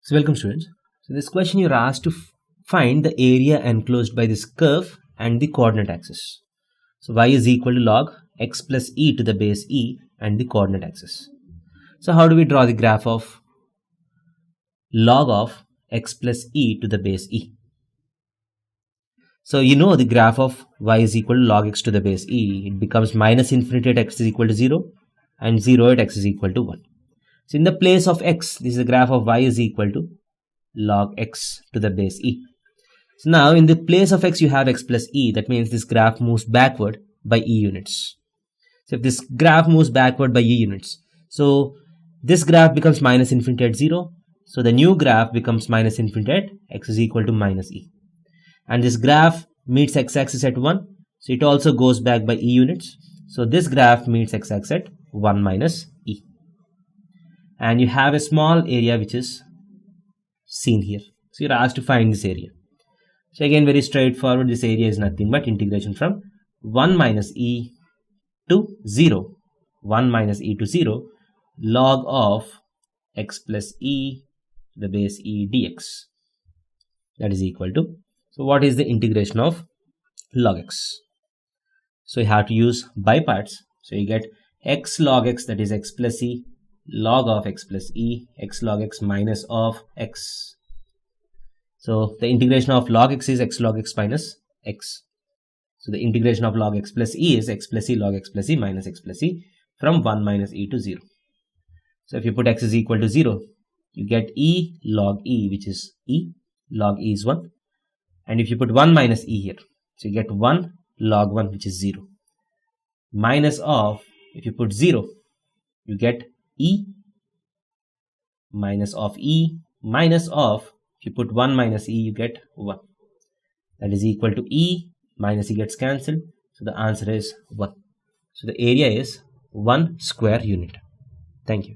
So welcome students. So this question you're asked to find the area enclosed by this curve and the coordinate axis. So y is equal to log x plus e to the base e and the coordinate axis. So how do we draw the graph of log of x plus e to the base e? So you know the graph of y is equal to log x to the base e. It becomes minus infinity at x is equal to 0 and 0 at x is equal to 1. So in the place of x, this is the graph of y is equal to log x to the base e. So now in the place of x you have x plus e. That means this graph moves backward by e units. So if this graph moves backward by e units, so this graph becomes minus infinity at 0. So the new graph becomes minus infinity at x is equal to minus e. And this graph meets x-axis at 1. So it also goes back by e units. So this graph meets x-axis at 1 minus e. And you have a small area which is seen here. So you're asked to find this area. So again, very straightforward. This area is nothing but integration from 1 minus e to 0. 1 minus e to 0 log of x plus e to the base e dx. That is equal to, so what is the integration of log x? So you have to use by parts. So you get x log x, that is x plus e, log of x plus e, x log x minus of x. So the integration of log x is x log x minus x. So the integration of log x plus e is x plus e log x plus e minus x plus e from 1 minus e to 0. So if you put x is equal to 0, you get e log e, which is e, log e is 1. And if you put 1 minus e here, so you get 1 log 1, which is 0. Minus of, if you put 0, you get e minus of e minus of, if you put 1 minus e, you get 1. That is equal to e minus e gets cancelled. So the answer is 1. So the area is 1 square unit. Thank you.